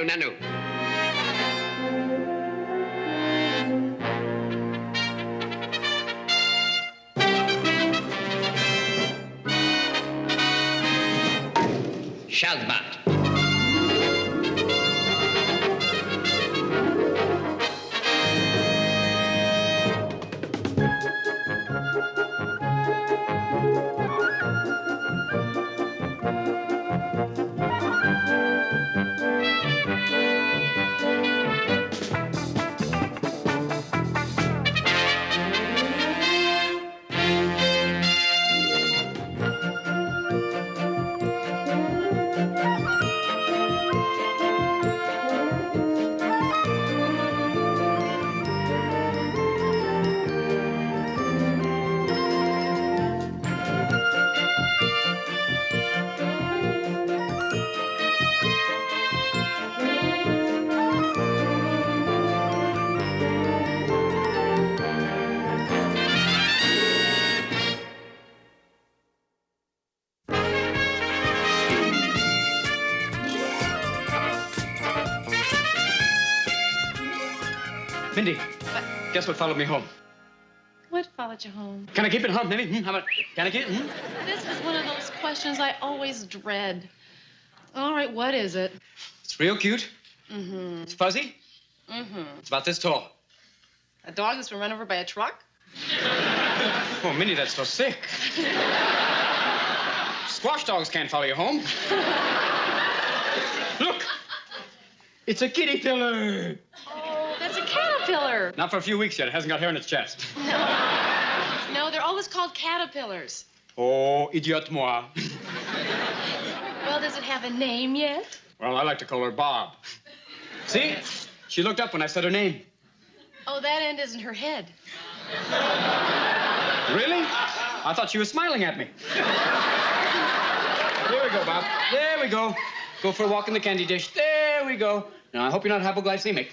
nanu. Shazbat. Mindy, guess what followed me home? What followed you home? Can I keep it, huh, Mindy? How about, can I keep it? This is one of those questions I always dread. All right, what is it? It's real cute. Mm-hmm. It's fuzzy. Mm-hmm. It's about this tall. A dog that's been run over by a truck? Oh, Mindy, that's so sick. Squash dogs can't follow you home. Look, it's a kitty pillar. Oh, that's a caterpillar. Not for a few weeks yet. It hasn't got hair in its chest. No, they're always called caterpillars. Oh, idiot moi. Well, does it have a name yet? Well, I like to call her Bob. See? She looked up when I said her name. Oh, that end isn't her head. Really? I thought she was smiling at me. There we go, Bob. There we go. Go for a walk in the candy dish. There we go. Now, I hope you're not hypoglycemic.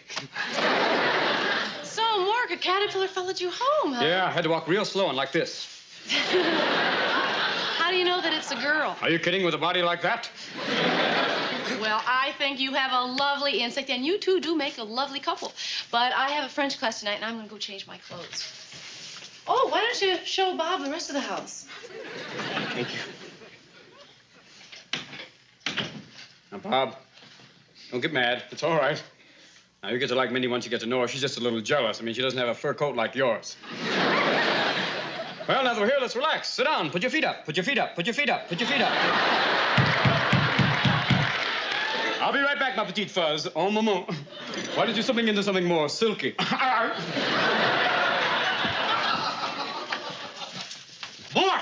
So, Mork, a caterpillar followed you home, huh? Yeah, I had to walk real slow and like this. How do you know that it's a girl? Are you kidding with a body like that? Well, I think you have a lovely insect, and you two do make a lovely couple. But I have a French class tonight, and I'm going to go change my clothes. Oh, why don't you show Bob the rest of the house? Thank you. Now, Bob, don't get mad. It's all right. Now, you get to like Mindy once you get to know her. She's just a little jealous. I mean, she doesn't have a fur coat like yours. Well, now that we're here, let's relax. Sit down. Put your feet up. Put your feet up. Put your feet up. Put your feet up. I'll be right back, ma petite fuzz. En moment. Why did you something into something more silky? Mork!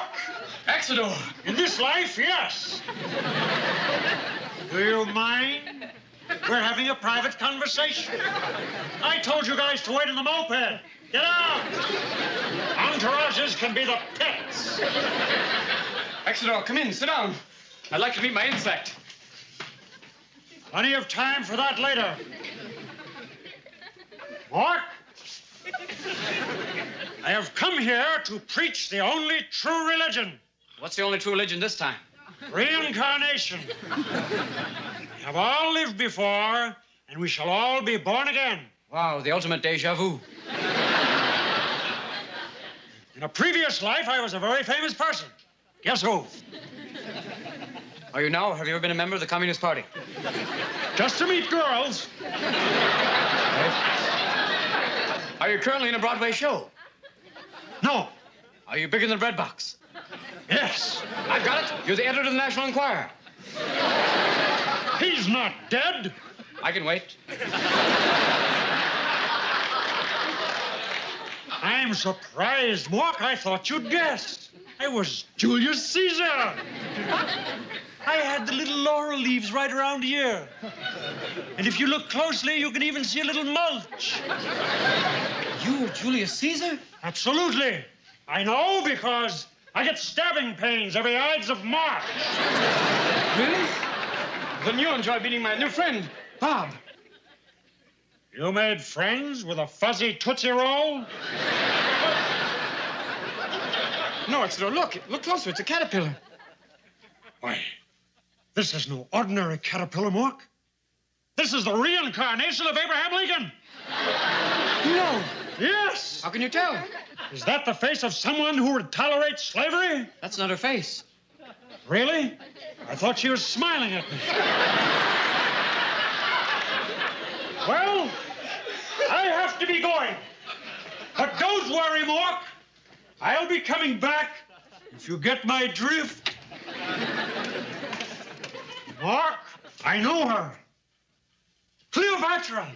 Exodore! In this life, yes. Do you mind? We're having a private conversation. I told you guys to wait in the moped. Get out! Entourages can be the pets. Exodore, come in. Sit down. I'd like to meet my insect. Plenty of time for that later. Mork? I have come here to preach the only true religion. What's the only true religion this time? Reincarnation. We have all lived before, and we shall all be born again. Wow, the ultimate deja vu. In a previous life, I was a very famous person. Guess who? Are you now? Have you ever been a member of the Communist Party? Just to meet girls. Are you currently in a Broadway show? No. Are you bigger than a bread box? Yes. I've got it. You're the editor of the National Enquirer. He's not dead. I can wait. I'm surprised, Mork. I thought you'd guess. I was Julius Caesar. I had the little laurel leaves right around here. And if you look closely, you can even see a little mulch. You were Julius Caesar? Absolutely. I know because I get stabbing pains every Ides of March. Really? Then you enjoy beating my new friend, Bob. You made friends with a fuzzy Tootsie Roll? No, Exeter, look. Look closer. It's a caterpillar. Why, this is no ordinary caterpillar, Mork. This is the reincarnation of Abraham Lincoln. No. Yes. How can you tell? Is that the face of someone who would tolerate slavery? That's not her face. Really? I thought she was smiling at me. Well, I have to be going. But don't worry, Mork. I'll be coming back if you get my drift. Mork, I know her. Cleopatra.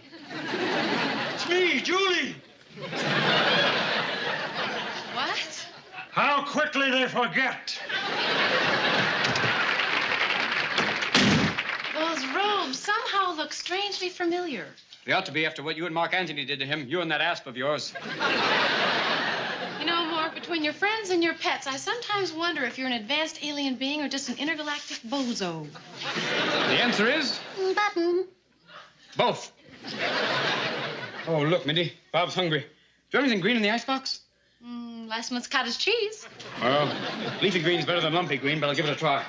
It's me, Julie. What? How quickly they forget. Those robes somehow look strangely familiar. They ought to be after what you and Mark Antony did to him. You and that asp of yours. You know, Mark, between your friends and your pets, I sometimes wonder if you're an advanced alien being or just an intergalactic bozo. The answer is... Button. both. Oh, look, Mindy. Bob's hungry. Do you have anything green in the icebox? Last month's cottage cheese. Well, leafy green's better than lumpy green, but I'll give it a try.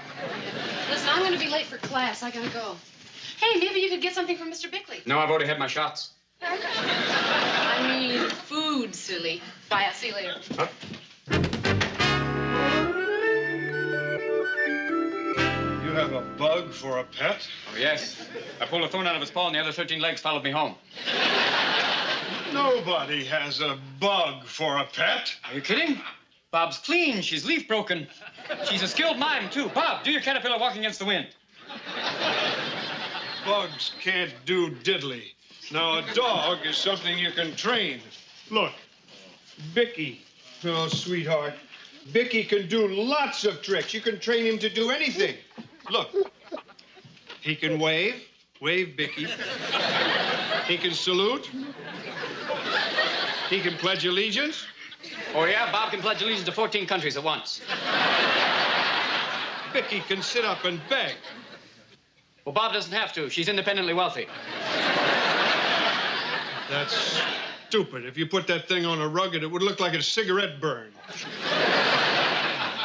Listen, I'm going to be late for class. I got to go. Hey, maybe you could get something from Mr. Bickley. No, I've already had my shots. I mean, food, silly. Bye, I'll see you later. Huh? You have a bug for a pet? Oh, yes. I pulled a thorn out of his paw and the other 13 legs followed me home. Nobody has a bug for a pet. Are you kidding? Bob's clean. She's leaf broken. She's a skilled mime, too. Bob, do your caterpillar walking against the wind. Bugs can't do diddly. Now, a dog is something you can train. Look, Bicky. Oh, sweetheart. Bicky can do lots of tricks. You can train him to do anything. Look. He can wave. Wave, Bicky. He can salute. He can pledge allegiance. Oh, yeah? Bob can pledge allegiance to 14 countries at once. Bicky can sit up and beg. Well, Bob doesn't have to. She's independently wealthy. That's stupid. If you put that thing on a rug, it would look like a cigarette burn.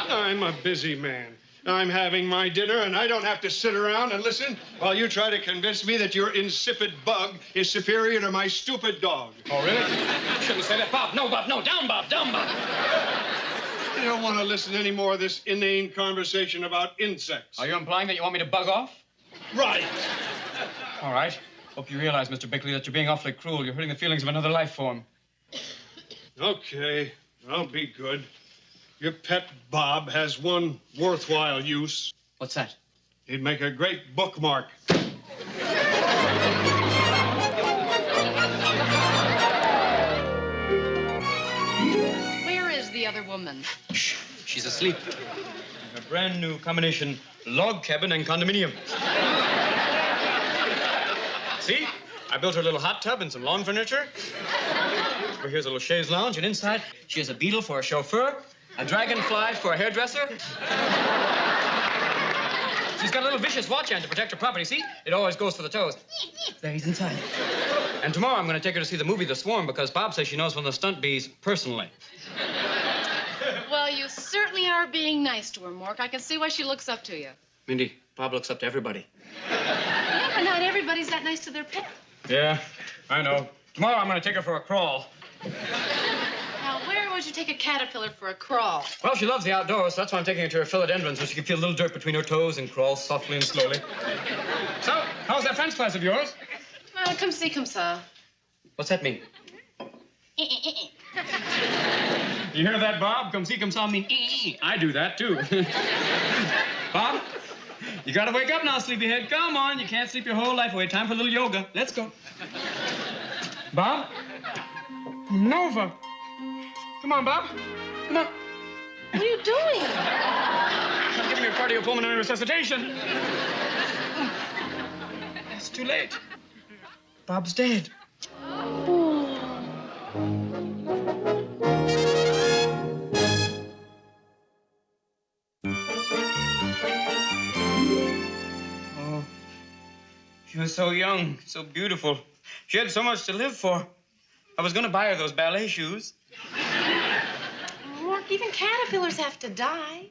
I'm a busy man. I'm having my dinner, and I don't have to sit around and listen while you try to convince me that your insipid bug is superior to my stupid dog. Oh, really? You shouldn't say that. Bob, no, Bob, no. Down, Bob, down, Bob. I don't want to listen to any more of this inane conversation about insects. Are you implying that you want me to bug off? Right. All right. Hope you realize, Mr. Bickley, that you're being awfully cruel. You're hurting the feelings of another life form. Okay, I'll be good. Your pet Bob has one worthwhile use. What's that? He'd make a great bookmark. Where is the other woman? Shh. She's asleep. A brand new combination log cabin and condominium. See? I built her a little hot tub and some lawn furniture. Over here's a little chaise lounge, and inside she has a beetle for a chauffeur, a dragonfly for a hairdresser. She's got a little vicious watch hand to protect her property. See? It always goes for the toes. There, he's inside. And tomorrow I'm going to take her to see the movie The Swarm because Bob says she knows one of the stunt bees personally. Well, you certainly are being nice to her, Mork. I can see why she looks up to you. Mindy, Bob looks up to everybody. Yeah, but not everybody's that nice to their pet. Yeah, I know. Tomorrow I'm going to take her for a crawl. Now, where would you take a caterpillar for a crawl? Well, she loves the outdoors, so that's why I'm taking her to her philodendrons, where she can feel a little dirt between her toes and crawl softly and slowly. So, how's that French class of yours? Come see, come ça. What's that mean? You hear that, Bob? Come see, come saw mean I do that, too. Bob, you gotta wake up now, sleepyhead. Come on, you can't sleep your whole life away. Time for a little yoga. Let's go. Bob? Nova. Come on, Bob. Come on. What are you doing? I'm giving her cardiopulmonary resuscitation. It's too late. Bob's dead. Oh, she was so young, so beautiful. She had so much to live for. I was going to buy her those ballet shoes. Mork, even caterpillars have to die.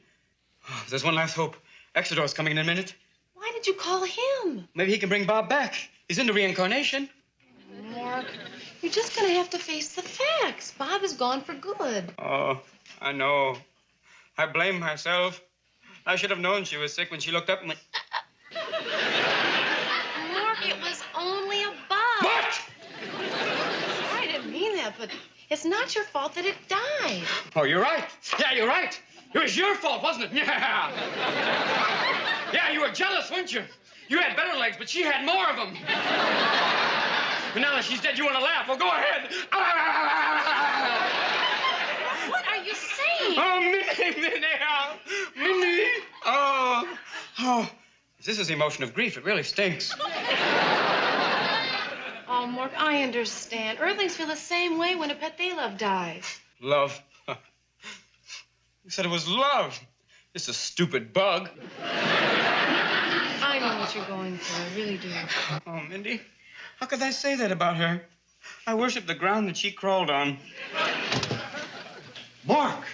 Oh, there's one last hope. Exodor's coming in a minute. Why did you call him? Maybe he can bring Bob back. He's into reincarnation. Mork, you're just gonna have to face the facts. Bob is gone for good. Oh, I know. I blame myself. I should have known she was sick when she looked up and went, Mork, it was only a bug. What? I didn't mean that, but it's not your fault that it died. Oh, you're right. Yeah, you're right. It was your fault, wasn't it? Yeah. Yeah, you were jealous, weren't you? You had better legs, but she had more of them. And now that she's dead, you want to laugh. Well, go ahead. What are you saying? Oh, Minnie. Oh. This is the emotion of grief. It really stinks. Oh, Mork, I understand. Earthlings feel the same way when a pet they love dies. Love. You said it was love. It's a stupid bug. I know what you're going through. I really do. Oh, Mindy, how could I say that about her? I worship the ground that she crawled on. Mork!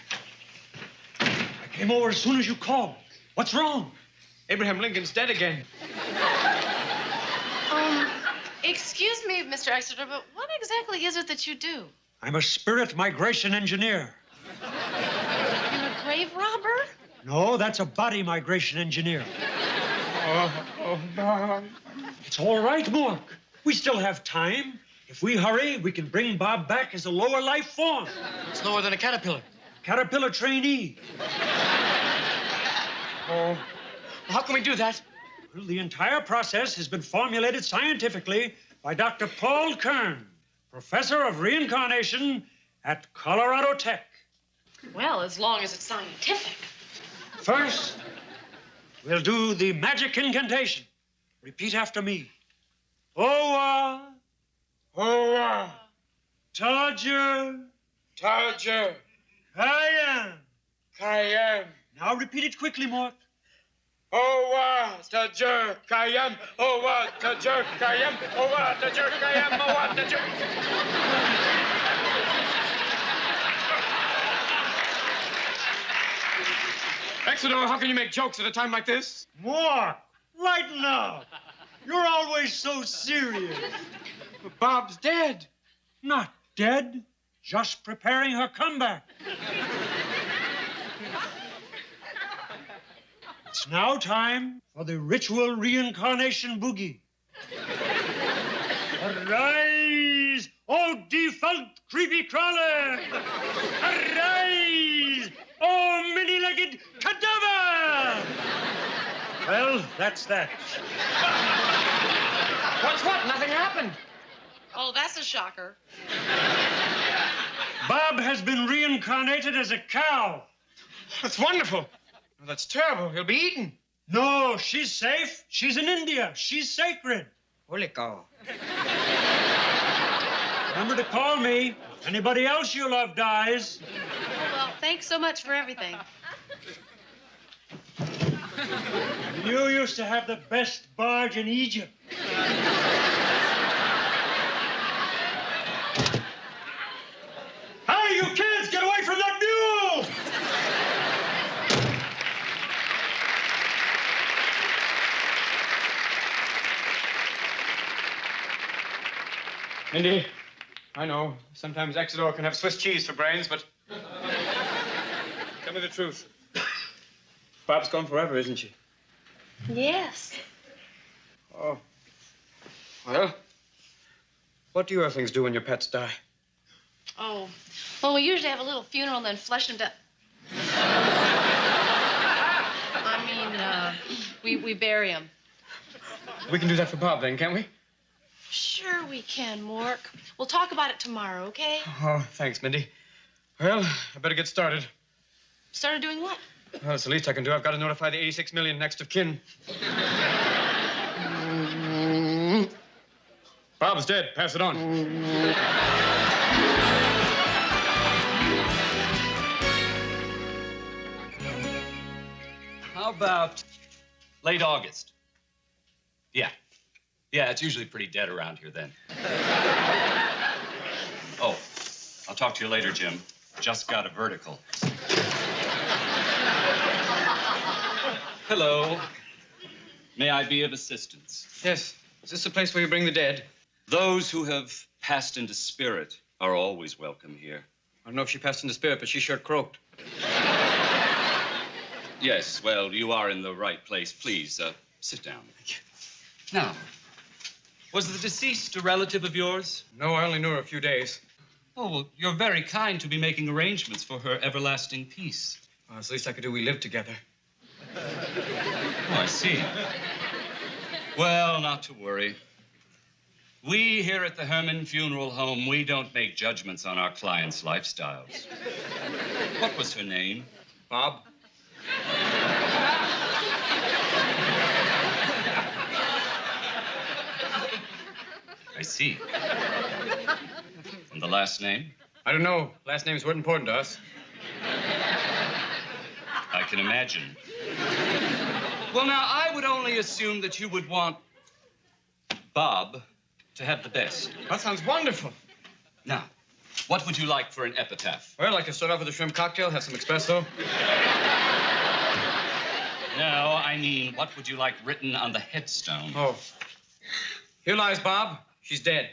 I came over as soon as you called. What's wrong? Abraham Lincoln's dead again. Excuse me, Mr. Exeter, but what exactly is it that you do? I'm a spirit migration engineer. You're a grave robber? No, that's a body migration engineer. Bob. It's all right, Mork. We still have time. If we hurry, we can bring Bob back as a lower life form. It's lower than a caterpillar. Caterpillar trainee. Oh. How can we do that? Well, the entire process has been formulated scientifically by Dr. Paul Kern, professor of reincarnation at Colorado Tech. Well, as long as it's scientific. First, we'll do the magic incantation. Repeat after me. Owa, Owa, Tadger, Tadger, Kayam. Kayam. Now repeat it quickly, Mork. Owa, Tadger, Kayam. Owa, Tadger, Kayam. Owa, Tadger, Kayam. Owa, Tadger. Exeter, how can you make jokes at a time like this? Mork, lighten up. You're always so serious. But Bob's dead. Not dead, just preparing her comeback. It's now time for the ritual reincarnation boogie. Arise, oh defunct creepy crawler! Arise, oh many-legged cadaver! Well, that's that. What's what? Nothing happened. Oh, that's a shocker. Bob has been reincarnated as a cow. That's wonderful. Oh, that's terrible. He'll be eaten. No, she's safe. She's in India. She's sacred. Holy cow. Remember to call me. If anybody else you love dies. Oh, well, thanks so much for everything. You used to have the best barge in Egypt. Hey, you kids, get away from that mule! Mindy, I know. Sometimes Exeter can have Swiss cheese for brains, but... Tell me the truth. Bob's gone forever, isn't she? Yes. Oh. Well, what do your things do when your pets die? Oh, well, we usually have a little funeral and then flush them to... we bury them. We can do that for Bob then, can't we? Sure we can, Mork. We'll talk about it tomorrow, okay? Oh, thanks, Mindy. Well, I better get started. Started doing what? Well, it's the least I can do. I've got to notify the 86 million next of kin. Bob's dead. Pass it on. How about late August? Yeah. Yeah, it's usually pretty dead around here then. Oh, I'll talk to you later, Jim. Just got a vertical. Hello. May I be of assistance? Yes. Is this the place where you bring the dead? Those who have passed into spirit are always welcome here. I don't know if she passed into spirit, but she sure croaked. Yes, well, you are in the right place. Please, sit down. Now, was the deceased a relative of yours? No, I only knew her a few days. Oh, well, you're very kind to be making arrangements for her everlasting peace. Well, it's the least I could do. We lived together. Oh, I see. Well, not to worry. We here at the Herman Funeral Home, we don't make judgments on our clients' lifestyles. What was her name? Bob? I see. And the last name? I don't know. Last names weren't important to us. I can imagine. Well, now, I would only assume that you would want Bob to have the best. That sounds wonderful. Now, what would you like for an epitaph? Well, I could start off with a shrimp cocktail, have some espresso. No, I mean, what would you like written on the headstone? Oh. Here lies Bob. She's dead.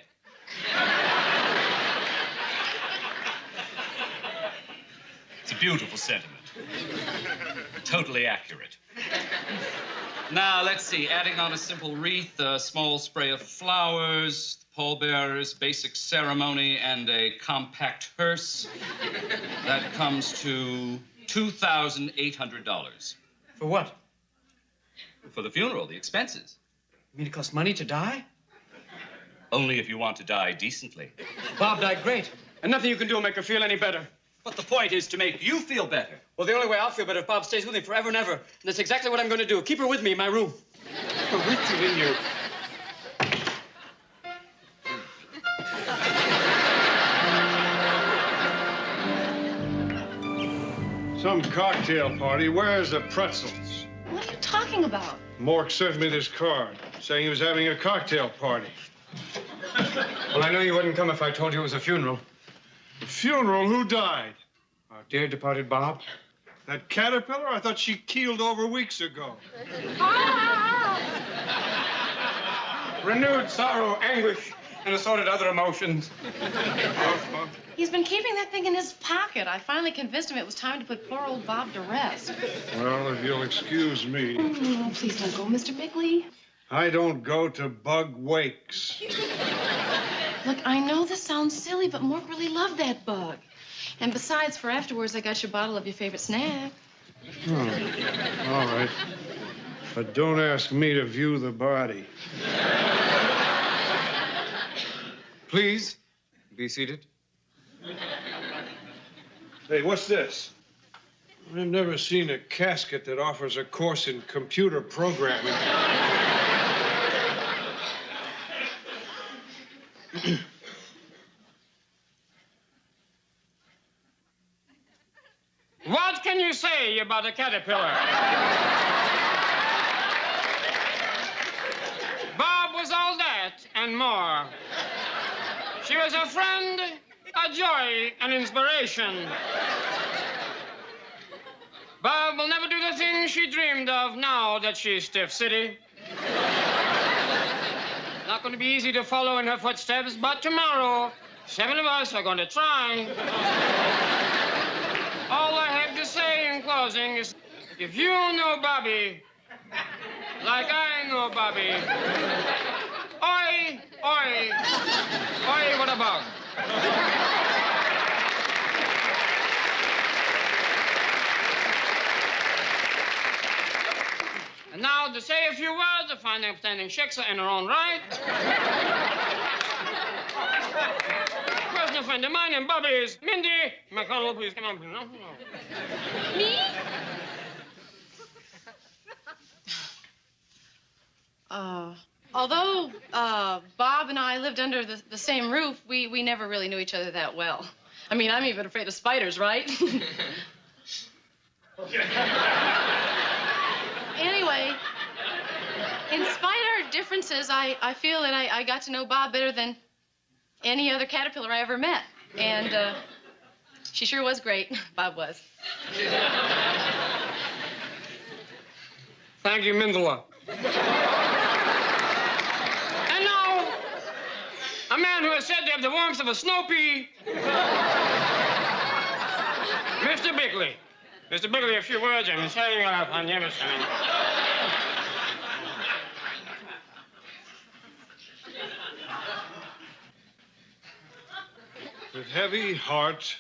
It's a beautiful sentiment. Totally accurate. Now, let's see. Adding on a simple wreath, a small spray of flowers, pallbearers, basic ceremony, and a compact hearse. That comes to $2,800. For what? For the funeral, the expenses. You mean it costs money to die? Only if you want to die decently. Bob died great, and nothing you can do will make her feel any better. But the point is to make you feel better. Well, the only way I'll feel better if Bob stays with me forever and ever. And that's exactly what I'm going to do. Keep her with me in my room. With you in your... Some cocktail party. Where's the pretzels? What are you talking about? Mork sent me this card saying he was having a cocktail party. Well, I knew you wouldn't come if I told you it was a funeral. A funeral? Who died? Our dear departed Bob. That caterpillar? I thought she keeled over weeks ago. Renewed sorrow, anguish, and assorted other emotions. He's been keeping that thing in his pocket. I finally convinced him it was time to put poor old Bob to rest. Well, if you'll excuse me. Oh, please don't go, Mr. Bigley. I don't go to bug wakes. Look, I know this sounds silly, but Mork really loved that bug. And besides, for afterwards, I got you a bottle of your favorite snack. Oh, all right. But don't ask me to view the body. Please, be seated. Hey, what's this? I've never seen a casket that offers a course in computer programming. What can you say about a caterpillar? Bob was all that and more. She was a friend, a joy, an inspiration. Bob will never do the things she dreamed of now that she's Stiff City. Not going to be easy to follow in her footsteps, but tomorrow, 7 of us are going to try. All I have to say in closing is, if you know Bobby, like I know Bobby, oi, oi, oi, what a bug. And now to say a few words, a fine upstanding Shiksa in her own right. Personal friend of mine and Bobby's, Mindy. McConnell, please come on. Me? Although Bob and I lived under the same roof, we never really knew each other that well. I mean, I'm even afraid of spiders, right? Anyway, in spite of our differences, I feel that I got to know Bob better than any other caterpillar I ever met. And she sure was great. Bob was. Thank you, Mindela. man who is said to have the warmth of a snow pea. Mr. Bickley. Mr. Bickley, a few words. I'm setting up on Jefferson. With heavy heart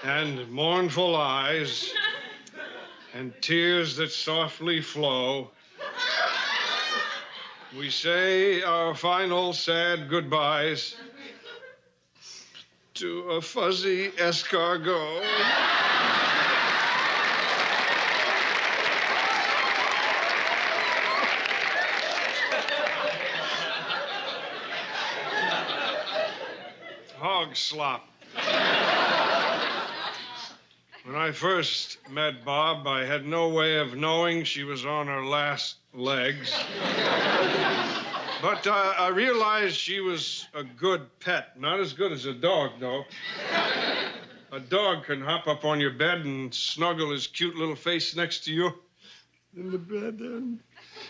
and mournful eyes and tears that softly flow, we say our final sad goodbyes to a fuzzy escargot. Hog slop. When I first met Bob, I had no way of knowing she was on her last legs. But I realized she was a good pet. Not as good as a dog, though. A dog can hop up on your bed and snuggle his cute little face next to you in the bed and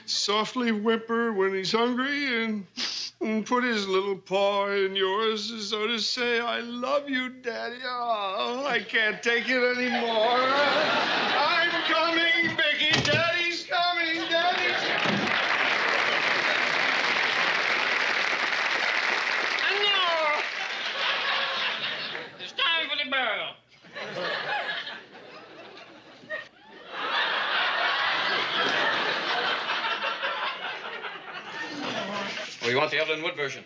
softly whimper when he's hungry and put his little paw in yours as though to say, I love you, Daddy. Oh, I can't take it anymore. I'm coming, Vicky. Daddy's coming. Daddy's coming. And now, it's time for the burial. Oh, you want the Evelyn Wood version?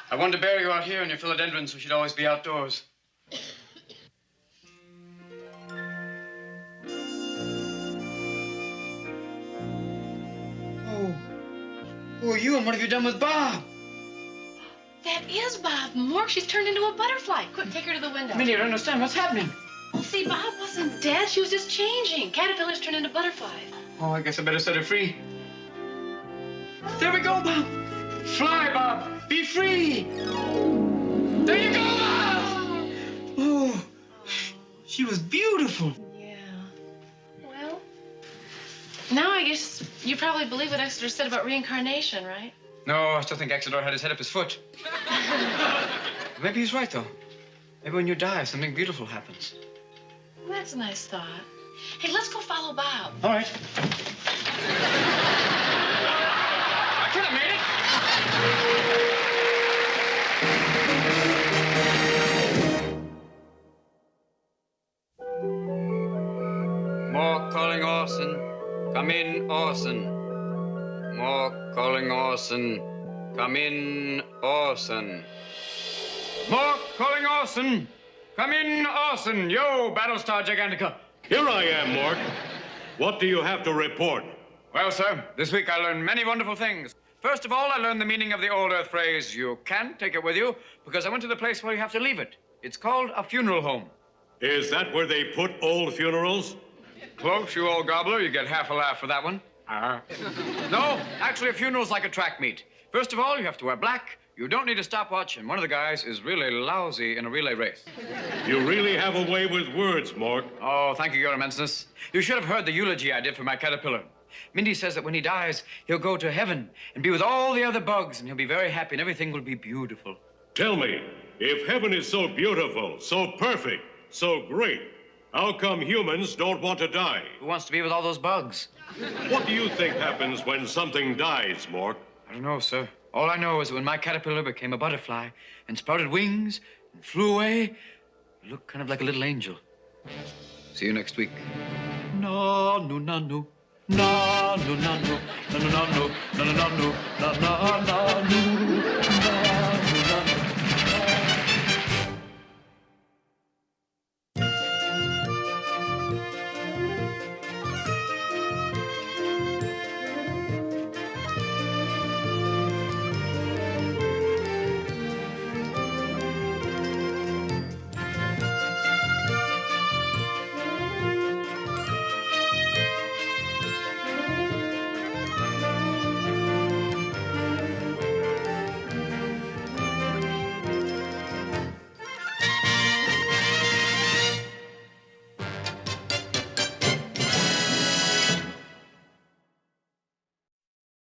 I wanted to bury you out here in your philodendron so she'd always be outdoors. Oh, who are you and what have you done with Bob? That is Bob. Mork, she's turned into a butterfly. Quick, take her to the window. Mindy, I don't understand. What's happening? Well, see, Bob wasn't dead. She was just changing. Caterpillars turn into butterflies. Oh, I guess I better set her free. There we go, Bob. Fly, Bob. Be free. There you go, Bob. Oh, she was beautiful. Yeah. Well, now I guess you probably believe what Exeter said about reincarnation, right? No, I still think Exeter had his head up his foot. Maybe he's right, though. Maybe when you die, something beautiful happens. Well, that's a nice thought. Hey, let's go follow Bob. All right. I could have made it. More calling Orson. Come in, Orson. More calling Orson. Come in, Orson. More calling Orson. Come in, Orson. Yo, Battlestar Gigantica. Here I am, Mork. What do you have to report? Well, sir, this week I learned many wonderful things. First of all, I learned the meaning of the old Earth phrase, you can't take it with you, because I went to the place where you have to leave it. It's called a funeral home. Is that where they put old funerals? Close, you old gobbler. You get half a laugh for that one. No, actually, a funeral's like a track meet. First of all, you have to wear black. You don't need a stopwatch, and one of the guys is really lousy in a relay race. You really have a way with words, Mork. Oh, thank you, Your Immenseness. You should have heard the eulogy I did for my caterpillar. Mindy says that when he dies, he'll go to heaven and be with all the other bugs, and he'll be very happy, and everything will be beautiful. Tell me, if heaven is so beautiful, so perfect, so great, how come humans don't want to die? Who wants to be with all those bugs? What do you think happens when something dies, Mork? I don't know, sir. All I know is that when my caterpillar became a butterfly and sprouted wings and flew away, it looked kind of like a little angel. See you next week. No, no, no, no. No, no, no, no. No, no, no, no. No, no, no, no. No, no, no, no.